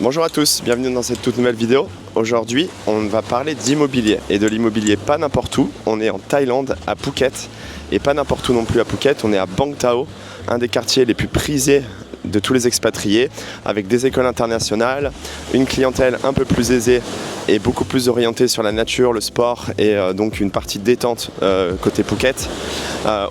Bonjour à tous, bienvenue dans cette toute nouvelle vidéo. Aujourd'hui, on va parler d'immobilier et de l'immobilier pas n'importe où. On est en Thaïlande, à Phuket, et pas n'importe où non plus à Phuket. On est à Bang Tao, un des quartiers les plus prisés de tous les expatriés, avec des écoles internationales, une clientèle un peu plus aisée et beaucoup plus orientée sur la nature, le sport et donc une partie détente côté Phuket.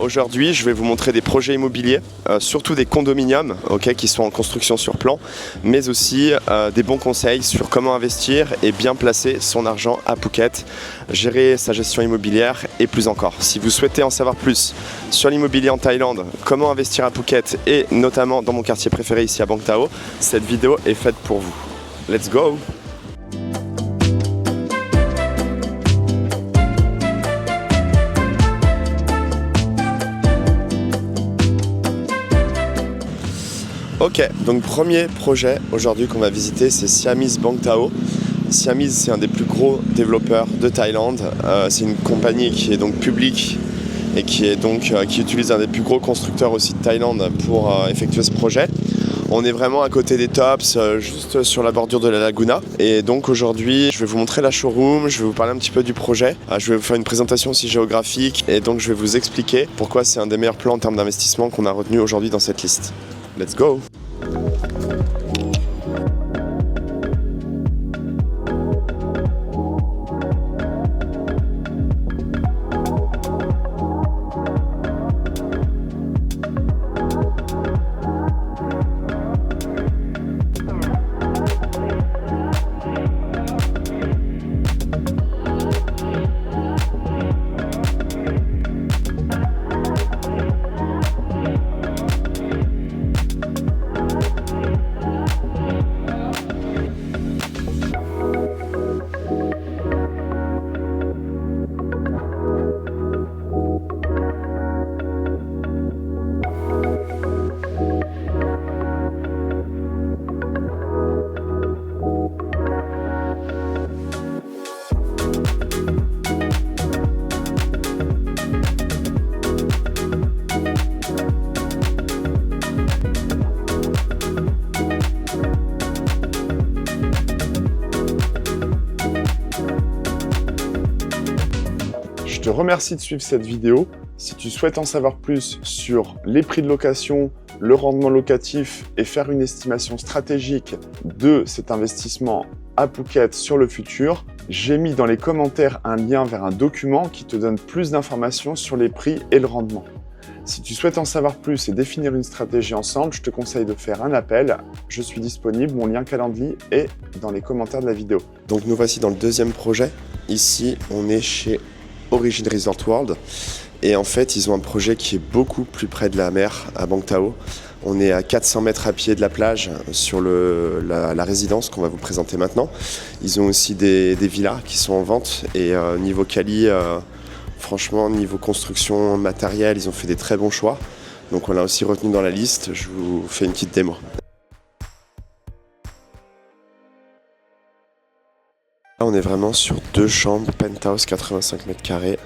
Aujourd'hui, je vais vous montrer des projets immobiliers, surtout des condominiums qui sont en construction sur plan, mais aussi des bons conseils sur comment investir et bien placer son argent à Phuket, gérer sa gestion immobilière et plus encore. Si vous souhaitez en savoir plus sur l'immobilier en Thaïlande, comment investir à Phuket et notamment dans mon quartier préféré ici à Bang Tao, cette vidéo est faite pour vous. Let's go! Ok, donc premier projet aujourd'hui qu'on va visiter, c'est Siamese Bang Tao. Siamese, c'est un des plus gros développeurs de Thaïlande. C'est une compagnie qui est donc publique et qui utilise un des plus gros constructeurs aussi de Thaïlande pour effectuer ce projet. On est vraiment à côté des tops, juste sur la bordure de la laguna. Et donc aujourd'hui, je vais vous montrer la showroom, je vais vous parler un petit peu du projet. Je vais vous faire une présentation aussi géographique et donc je vais vous expliquer pourquoi c'est un des meilleurs plans en termes d'investissement qu'on a retenu aujourd'hui dans cette liste. Let's go! Je te remercie de suivre cette vidéo. Si tu souhaites en savoir plus sur les prix de location, le rendement locatif et faire une estimation stratégique de cet investissement à Phuket sur le futur, j'ai mis dans les commentaires un lien vers un document qui te donne plus d'informations sur les prix et le rendement. Si tu souhaites en savoir plus et définir une stratégie ensemble, je te conseille de faire un appel. Je suis disponible, mon lien Calendly est dans les commentaires de la vidéo. Donc nous voici dans le deuxième projet. Ici, on est chez Origin Resort World et en fait ils ont un projet qui est beaucoup plus près de la mer à Bang Tao. On est à 400 mètres à pied de la plage sur la résidence qu'on va vous présenter maintenant. Ils ont aussi des villas qui sont en vente et niveau quali, franchement niveau construction matériel, ils ont fait des très bons choix. Donc on l'a aussi retenu dans la liste, je vous fais une petite démo. Là, on est vraiment sur 2 chambres, penthouse 85 mètres carrés.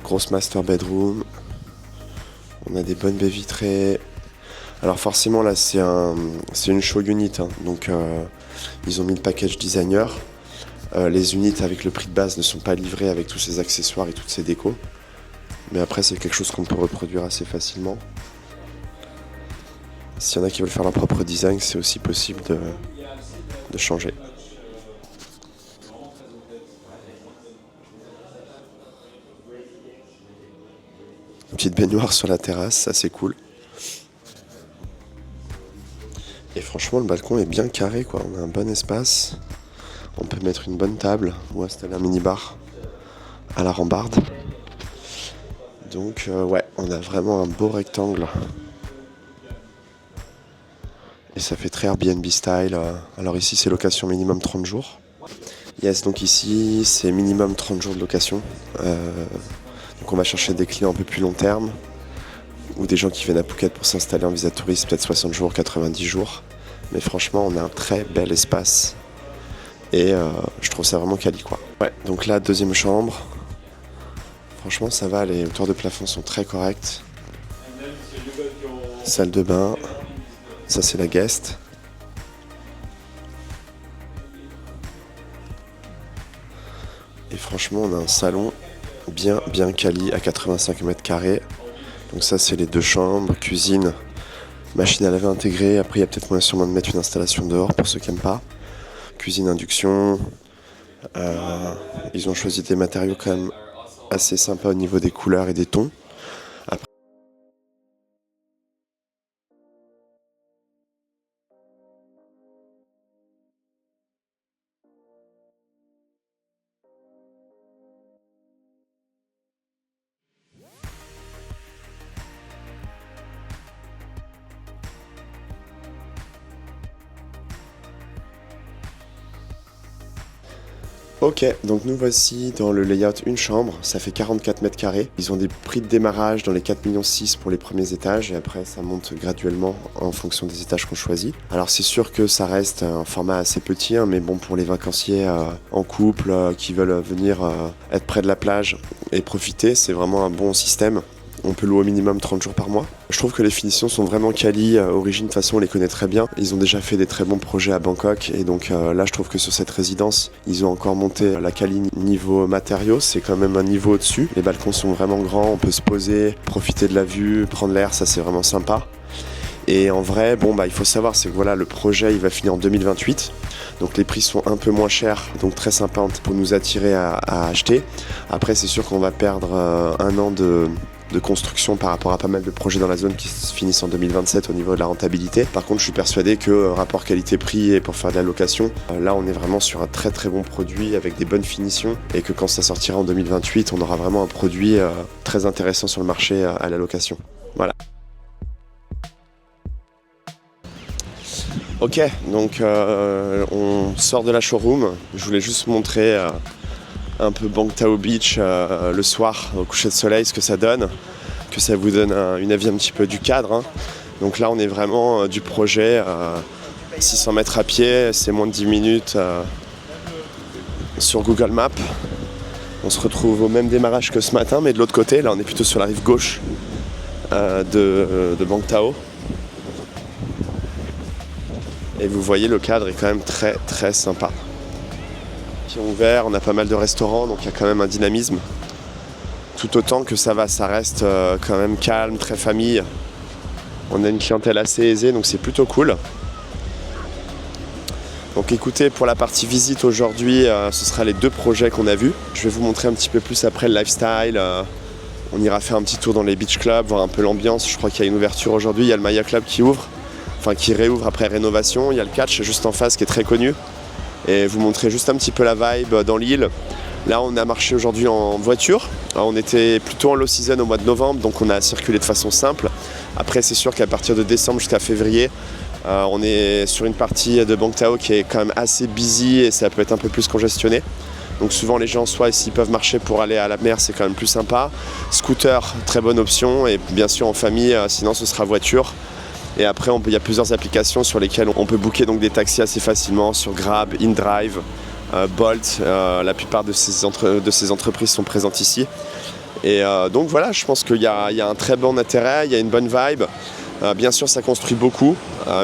Grosse master bedroom. On a des bonnes baies vitrées. Alors forcément là c'est une show unit, hein. Donc ils ont mis le package designer. Les unités avec le prix de base ne sont pas livrés avec tous ces accessoires et toutes ces décos. Mais après c'est quelque chose qu'on peut reproduire assez facilement. S'il y en a qui veulent faire leur propre design, c'est aussi possible de changer. Une petite baignoire sur la terrasse, ça c'est cool. Et franchement, le balcon est bien carré, quoi. On a un bon espace. On peut mettre une bonne table ou installer un mini-bar à la rambarde. Donc ouais, on a vraiment un beau rectangle. Et ça fait très Airbnb style. Alors ici c'est location minimum 30 jours. Yes, donc ici c'est minimum 30 jours de location. Donc on va chercher des clients un peu plus long terme. Ou des gens qui viennent à Phuket pour s'installer en visa touriste, peut-être 60 jours, 90 jours. Mais franchement on a un très bel espace. Et je trouve ça vraiment quali, quoi. Ouais, donc là, deuxième chambre. Franchement, ça va, les hauteurs de plafond sont très correctes. Salle de bain, ça c'est la guest. Et franchement, on a un salon bien quali à 85 mètres carrés. Donc ça c'est les 2 chambres, cuisine, machine à laver intégrée. Après il y a peut-être moyen sûrement de mettre une installation dehors pour ceux qui n'aiment pas. Cuisine induction. Ils ont choisi des matériaux quand même assez sympas au niveau des couleurs et des tons. Après, ok, donc nous voici dans le layout une chambre, ça fait 44 mètres carrés. Ils ont des prix de démarrage dans les 4,6 millions pour les premiers étages et après ça monte graduellement en fonction des étages qu'on choisit. Alors c'est sûr que ça reste un format assez petit, hein, mais bon pour les vacanciers en couple qui veulent venir être près de la plage et profiter, c'est vraiment un bon système. On peut louer au minimum 30 jours par mois. Je trouve que les finitions sont vraiment quali. Origine, de toute façon, on les connaît très bien. Ils ont déjà fait des très bons projets à Bangkok. Et donc là, je trouve que sur cette résidence, ils ont encore monté la quali niveau matériaux. C'est quand même un niveau au-dessus. Les balcons sont vraiment grands. On peut se poser, profiter de la vue, prendre l'air. Ça, c'est vraiment sympa. Et en vrai, il faut savoir, c'est que voilà, le projet, il va finir en 2028. Donc les prix sont un peu moins chers, donc très sympa pour nous attirer à acheter. Après, c'est sûr qu'on va perdre un an de construction par rapport à pas mal de projets dans la zone qui se finissent en 2027 au niveau de la rentabilité. Par contre, je suis persuadé que rapport qualité-prix et pour faire de la location, là on est vraiment sur un très bon produit avec des bonnes finitions et que quand ça sortira en 2028, on aura vraiment un produit très intéressant sur le marché à la location. Voilà. Ok, donc on sort de la showroom. Je voulais juste montrer un peu Bangtao Beach le soir au coucher de soleil, ce que ça donne, que ça vous donne une avis un petit peu du cadre. Hein. Donc là on est vraiment du projet 600 mètres à pied, c'est moins de 10 minutes sur Google Maps. On se retrouve au même démarrage que ce matin, mais de l'autre côté, là on est plutôt sur la rive gauche de Bangtao. Et vous voyez, le cadre est quand même très sympa. Qui est ouvert, on a pas mal de restaurants, donc il y a quand même un dynamisme. Tout autant que ça reste quand même calme, très famille. On a une clientèle assez aisée, donc c'est plutôt cool. Donc écoutez, pour la partie visite aujourd'hui, ce sera les 2 projets qu'on a vus. Je vais vous montrer un petit peu plus après le lifestyle. On ira faire un petit tour dans les beach clubs, voir un peu l'ambiance. Je crois qu'il y a une ouverture aujourd'hui, il y a le Maya Club qui ouvre. Enfin qui réouvre après rénovation, il y a le Catch juste en face qui est très connu. Et vous montrer juste un petit peu la vibe dans l'île. Là on a marché aujourd'hui en voiture. Alors, on était plutôt en low season au mois de novembre, donc on a circulé de façon simple. Après c'est sûr qu'à partir de décembre jusqu'à février, on est sur une partie de Bangtao qui est quand même assez busy et ça peut être un peu plus congestionné. Donc souvent les gens, soit s'ils peuvent marcher pour aller à la mer, c'est quand même plus sympa. Scooter, très bonne option. Et bien sûr en famille, sinon ce sera voiture. Et après, il y a plusieurs applications sur lesquelles on peut booker donc des taxis assez facilement sur Grab, InDrive, Bolt. La plupart de ces entreprises sont présentes ici. Et donc voilà, je pense qu'il y a un très bon intérêt, il y a une bonne vibe. Bien sûr, ça construit beaucoup,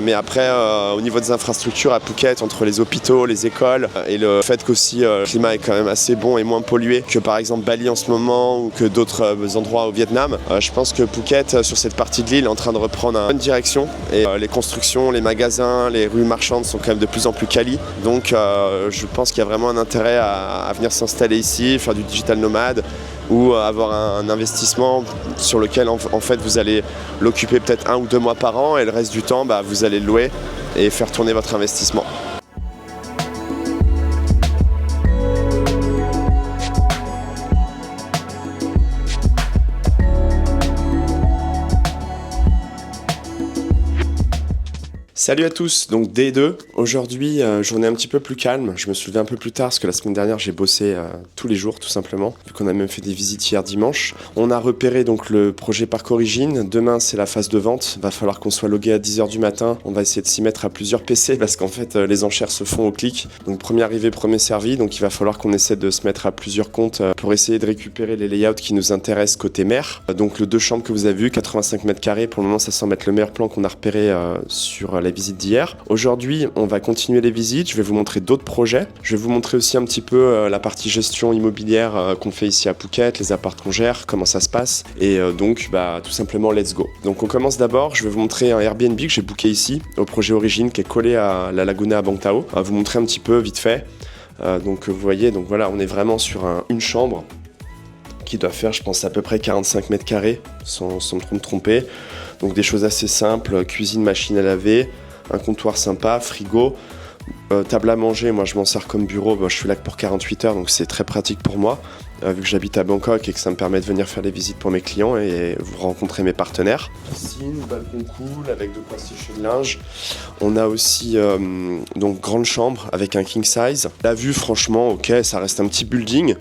mais après, au niveau des infrastructures à Phuket, entre les hôpitaux, les écoles, et le fait qu'aussi le climat est quand même assez bon et moins pollué que par exemple Bali en ce moment ou que d'autres endroits au Vietnam, je pense que Phuket, sur cette partie de l'île, est en train de reprendre une bonne direction. Et les constructions, les magasins, les rues marchandes sont quand même de plus en plus quali. Donc je pense qu'il y a vraiment un intérêt à venir s'installer ici, faire du digital nomade, ou avoir un investissement sur lequel en fait vous allez l'occuper peut-être 1 ou 2 mois par an et le reste du temps vous allez le louer et faire tourner votre investissement. Salut à tous, donc D2, aujourd'hui journée un petit peu plus calme, je me suis levé un peu plus tard parce que la semaine dernière j'ai bossé tous les jours tout simplement, vu qu'on a même fait des visites hier dimanche. On a repéré donc le projet Parc Origine, demain c'est la phase de vente, va falloir qu'on soit logué à 10h du matin, on va essayer de s'y mettre à plusieurs PC parce qu'en fait les enchères se font au clic, donc premier arrivé premier servi, donc il va falloir qu'on essaie de se mettre à plusieurs comptes pour essayer de récupérer les layouts qui nous intéressent côté mer. Donc le 2 chambres que vous avez vu, 85 mètres carrés, pour le moment ça semble être le meilleur plan qu'on a repéré sur la visite d'hier. Aujourd'hui, on va continuer les visites, je vais vous montrer d'autres projets. Je vais vous montrer aussi un petit peu la partie gestion immobilière qu'on fait ici à Phuket, les apparts qu'on gère, comment ça se passe. Et donc, tout simplement, let's go. Donc on commence d'abord, je vais vous montrer un Airbnb que j'ai booké ici, au projet Origine, qui est collé à la Laguna à Bang Tao. On va vous montrer un petit peu vite fait. Donc vous voyez, donc voilà, on est vraiment sur une chambre qui doit faire, je pense, à peu près 45 mètres carrés, sans me tromper. Donc des choses assez simples, cuisine, machine à laver, un comptoir sympa, frigo, table à manger. Moi je m'en sers comme bureau, je suis là que pour 48 heures donc c'est très pratique pour moi vu que j'habite à Bangkok et que ça me permet de venir faire des visites pour mes clients et vous rencontrer mes partenaires. Piscine, balcon cool avec de quoi sécher le linge. On a aussi donc grande chambre avec un king size. La vue franchement ok, ça reste un petit building.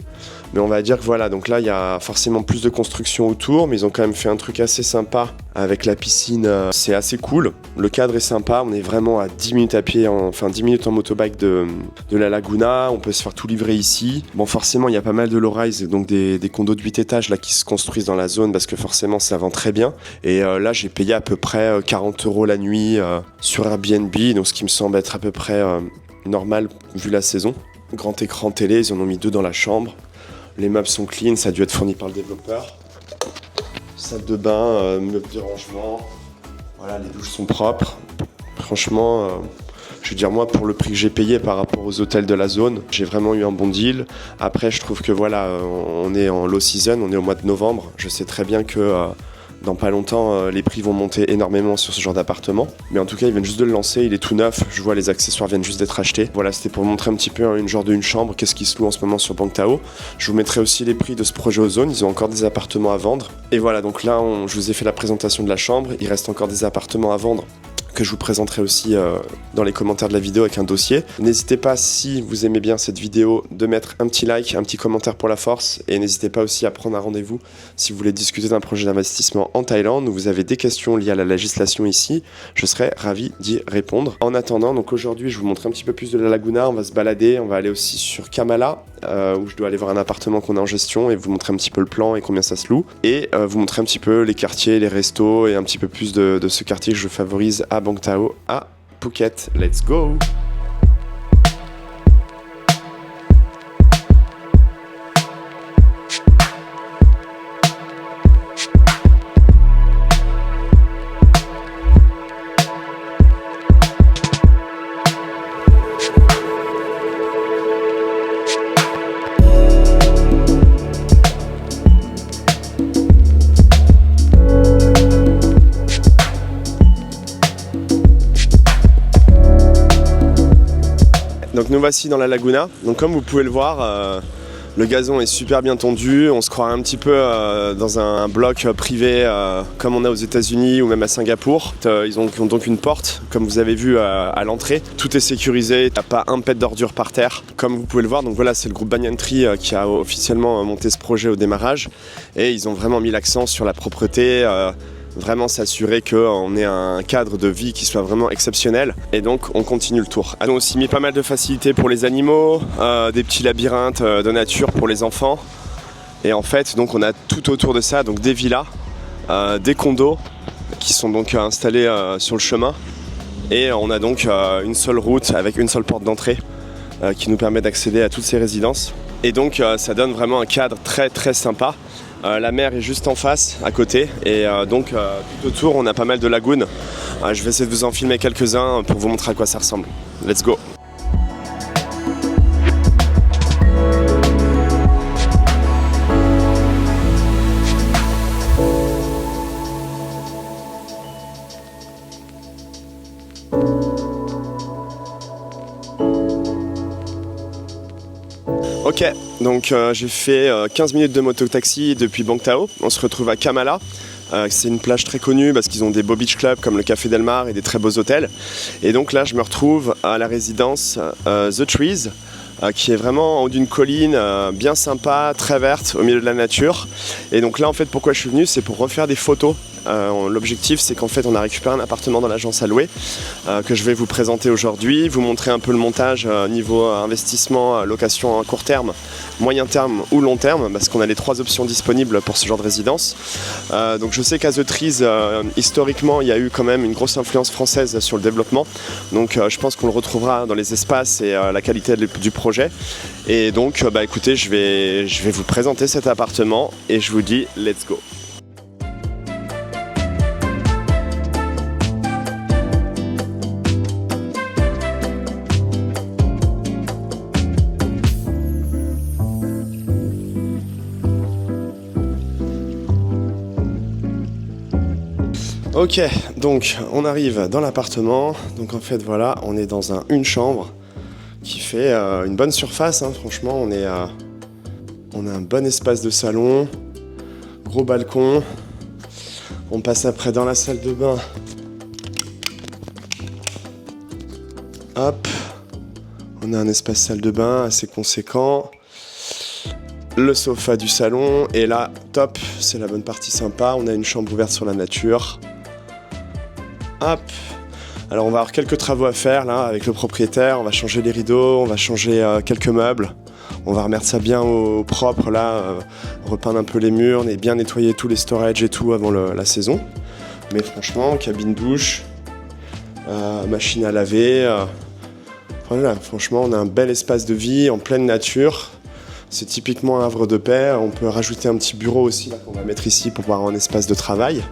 Mais on va dire que voilà, donc là il y a forcément plus de construction autour, mais ils ont quand même fait un truc assez sympa avec la piscine, c'est assez cool. Le cadre est sympa, on est vraiment à 10 minutes à pied, 10 minutes en motobike de la Laguna, on peut se faire tout livrer ici. Bon forcément il y a pas mal de low-rise, donc des condos de 8 étages là qui se construisent dans la zone parce que forcément ça vend très bien. Et là j'ai payé à peu près 40 € la nuit sur Airbnb, donc ce qui me semble être à peu près normal vu la saison. Grand écran télé, ils en ont mis 2 dans la chambre. Les meubles sont clean, ça a dû être fourni par le développeur. Salle de bain, meubles de rangement. Voilà, les douches sont propres. Franchement, je veux dire, moi, pour le prix que j'ai payé par rapport aux hôtels de la zone, j'ai vraiment eu un bon deal. Après, je trouve que voilà, on est en low season, on est au mois de novembre. Je sais très bien que dans pas longtemps, les prix vont monter énormément sur ce genre d'appartement. Mais en tout cas, ils viennent juste de le lancer, il est tout neuf. Je vois les accessoires viennent juste d'être achetés. Voilà, c'était pour montrer un petit peu une genre d'une chambre, qu'est-ce qui se loue en ce moment sur Bang Tao. Je vous mettrai aussi les prix de ce projet Ozone, ils ont encore des appartements à vendre. Et voilà, donc là, je vous ai fait la présentation de la chambre. Il reste encore des appartements à vendre que je vous présenterai aussi dans les commentaires de la vidéo avec un dossier. N'hésitez pas, si vous aimez bien cette vidéo, de mettre un petit like, un petit commentaire pour la force, et n'hésitez pas aussi à prendre un rendez-vous si vous voulez discuter d'un projet d'investissement en Thaïlande ou vous avez des questions liées à la législation ici, je serai ravi d'y répondre. En attendant, donc aujourd'hui je vous montre un petit peu plus de la Laguna, on va se balader, on va aller aussi sur Kamala, où je dois aller voir un appartement qu'on a en gestion et vous montrer un petit peu le plan et combien ça se loue, et vous montrer un petit peu les quartiers, les restos et un petit peu plus de ce quartier que je favorise à Bang Tao à Phuket. Let's go! Donc nous voici dans la Laguna. Donc comme vous pouvez le voir, le gazon est super bien tondu. On se croirait un petit peu dans un bloc privé comme on a aux États-Unis ou même à Singapour. Ils ont donc une porte, comme vous avez vu à l'entrée. Tout est sécurisé, il n'y a pas un pet d'ordure par terre. Comme vous pouvez le voir, donc voilà, c'est le groupe Banyan Tree qui a officiellement monté ce projet au démarrage. Et ils ont vraiment mis l'accent sur la propreté. Vraiment s'assurer qu'on ait un cadre de vie qui soit vraiment exceptionnel. Et donc on continue le tour. Ils ont aussi mis pas mal de facilités pour les animaux, des petits labyrinthes de nature pour les enfants. Et en fait donc on a tout autour de ça donc des villas, des condos qui sont donc installés sur le chemin. Et on a donc une seule route avec une seule porte d'entrée qui nous permet d'accéder à toutes ces résidences. Et donc ça donne vraiment un cadre très très sympa. La mer est juste en face, à côté, et donc tout autour on a pas mal de lagunes. Je vais essayer de vous en filmer quelques-uns pour vous montrer à quoi ça ressemble. Let's go! Ok, donc j'ai fait 15 minutes de moto-taxi depuis Bang Tao. On se retrouve à Kamala. C'est une plage très connue parce qu'ils ont des beaux beach clubs comme le Café Del Mar et des très beaux hôtels. Et donc là, je me retrouve à la résidence The Trees, qui est vraiment en haut d'une colline bien sympa, très verte, au milieu de la nature. Et donc là, en fait, pourquoi je suis venu, c'est pour refaire des photos. L'objectif, c'est qu'en fait, on a récupéré un appartement dans l'agence à louer que je vais vous présenter aujourd'hui, vous montrer un peu le montage niveau investissement, location à court terme, moyen terme ou long terme, parce qu'on a les 3 options disponibles pour ce genre de résidence. Donc je sais qu'à The Trees, historiquement, il y a eu quand même une grosse influence française sur le développement. Donc je pense qu'on le retrouvera dans les espaces et la qualité du projet. Et donc, écoutez, je vais vous présenter cet appartement et je vous dis let's go. Ok, donc on arrive dans l'appartement. Donc en fait voilà, on est dans une chambre qui fait une bonne surface, hein. Franchement on a un bon espace de salon, gros balcon. On passe après dans la salle de bain. Hop, on a un espace salle de bain assez conséquent. Le sofa du salon, et là, top, c'est la bonne partie sympa. On a une chambre ouverte sur la nature. Hop. Alors on va avoir quelques travaux à faire là avec le propriétaire. On va changer les rideaux, on va changer quelques meubles. On va remettre ça bien au propre là, repeindre un peu les murs et bien nettoyer tous les storages et tout avant la saison. Mais franchement, cabine douche, machine à laver. Voilà, franchement, on a un bel espace de vie en pleine nature. C'est typiquement un havre de paix. On peut rajouter un petit bureau aussi là, qu'on va mettre ici pour avoir un espace de travail.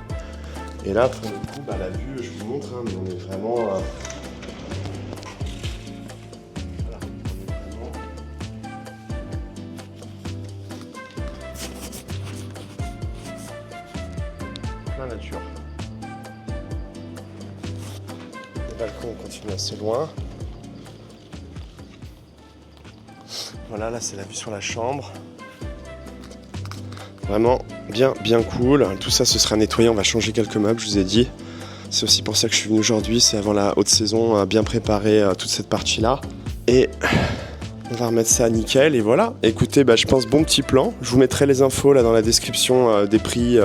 Et là, pour le coup, la vue, je vous montre, hein, mais on est vraiment... Voilà, on est vraiment... plein nature. Le balcon, on continue assez loin. Voilà, là, c'est la vue sur la chambre. Vraiment bien cool. Tout ça, ce sera nettoyé. On va changer quelques meubles, je vous ai dit. C'est aussi pour ça que je suis venu aujourd'hui. C'est avant la haute saison, bien préparer toute cette partie-là. Et on va remettre ça nickel. Et voilà. Écoutez, je pense bon petit plan. Je vous mettrai les infos là dans la description des prix.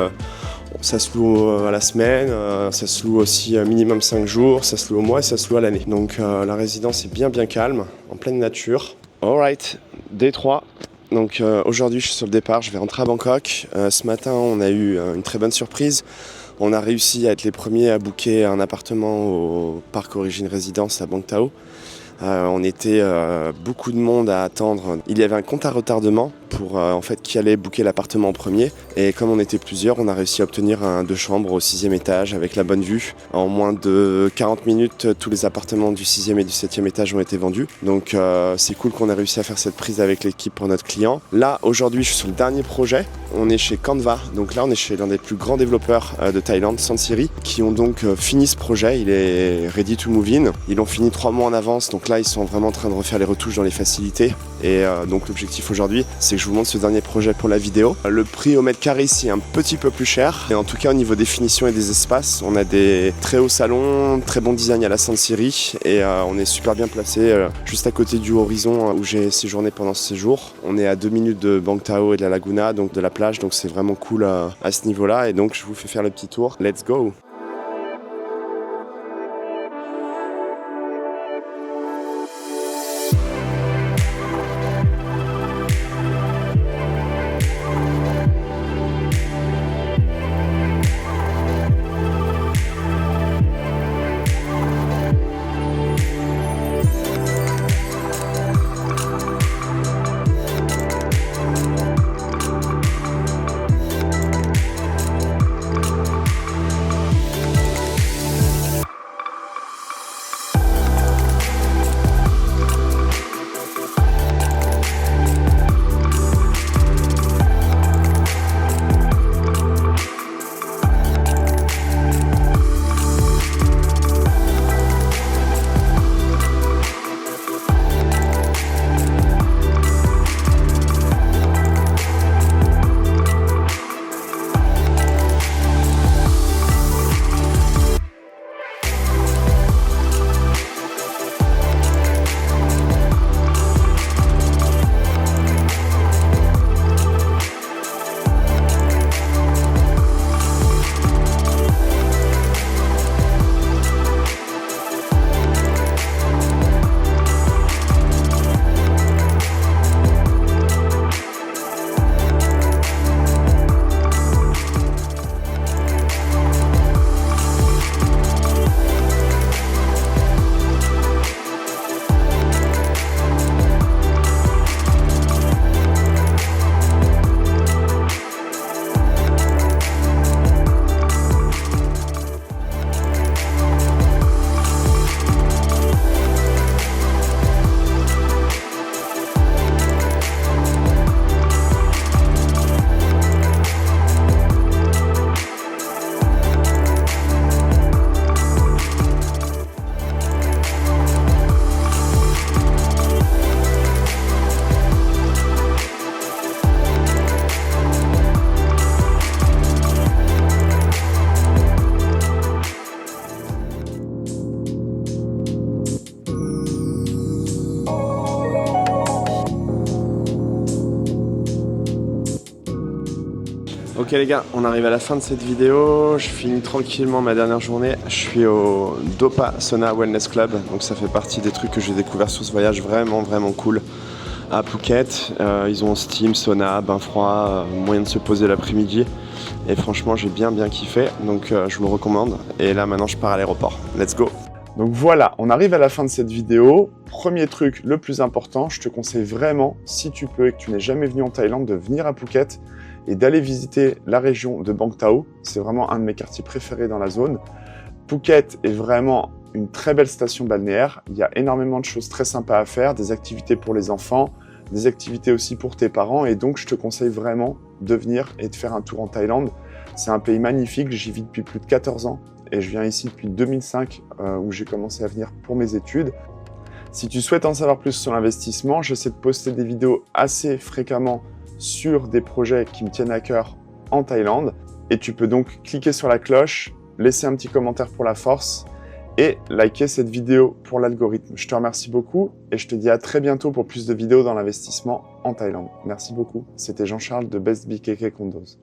Ça se loue à la semaine. Ça se loue aussi minimum 5 jours. Ça se loue au mois et ça se loue à l'année. Donc la résidence est bien calme, en pleine nature. Alright, day 3. Donc aujourd'hui je suis sur le départ, je vais rentrer à Bangkok. Ce matin on a eu une très bonne surprise. On a réussi à être les premiers à booker un appartement au parc Origin Residence à Bang Tao. On était beaucoup de monde à attendre. Il y avait un compte à retardement pour en fait qui allait booker l'appartement en premier. Et comme on était plusieurs, on a réussi à obtenir un 2 chambres au 6e étage avec la bonne vue. En moins de 40 minutes, tous les appartements du 6e et du 7e étage ont été vendus. Donc c'est cool qu'on ait réussi à faire cette prise avec l'équipe pour notre client. Là, aujourd'hui, je suis sur le dernier projet. On est chez Canva. Donc là, on est chez l'un des plus grands développeurs de Thaïlande, Sansiri, qui ont donc fini ce projet. Il est ready to move in. Ils l'ont fini 3 mois en avance. Donc là, ils sont vraiment en train de refaire les retouches dans les facilités. Et donc l'objectif aujourd'hui, c'est que je vous montre ce dernier projet pour la vidéo. Le prix au mètre carré ici est un petit peu plus cher. Et en tout cas, au niveau des finitions et des espaces, on a des très hauts salons, très bon design à la Sansiri. Et on est super bien placé juste à côté du horizon où j'ai séjourné pendant ce séjour. On est à 2 minutes de Bang Tao et de la Laguna, donc de la plage. Donc c'est vraiment cool à ce niveau-là. Et donc je vous fais faire le petit tour. Let's go! Ok les gars, on arrive à la fin de cette vidéo, je finis tranquillement ma dernière journée. Je suis au Dopa Sauna Wellness Club, donc ça fait partie des trucs que j'ai découvert sur ce voyage vraiment cool. À Phuket, ils ont steam, sauna, bain froid, moyen de se poser l'après-midi. Et franchement j'ai bien kiffé, donc je vous le recommande. Et là maintenant je pars à l'aéroport, let's go. Donc voilà, on arrive à la fin de cette vidéo. Premier truc, le plus important, je te conseille vraiment, si tu peux et que tu n'es jamais venu en Thaïlande, de venir à Phuket et d'aller visiter la région de Bang Tao. C'est vraiment un de mes quartiers préférés dans la zone. Phuket est vraiment une très belle station balnéaire. Il y a énormément de choses très sympas à faire, des activités pour les enfants, des activités aussi pour tes parents. Et donc, je te conseille vraiment de venir et de faire un tour en Thaïlande. C'est un pays magnifique, j'y vis depuis plus de 14 ans. Et je viens ici depuis 2005 où j'ai commencé à venir pour mes études. Si tu souhaites en savoir plus sur l'investissement, j'essaie de poster des vidéos assez fréquemment sur des projets qui me tiennent à cœur en Thaïlande. Et tu peux donc cliquer sur la cloche, laisser un petit commentaire pour la force et liker cette vidéo pour l'algorithme. Je te remercie beaucoup et je te dis à très bientôt pour plus de vidéos dans l'investissement en Thaïlande. Merci beaucoup. C'était Jean-Charles de Best BKK Condos.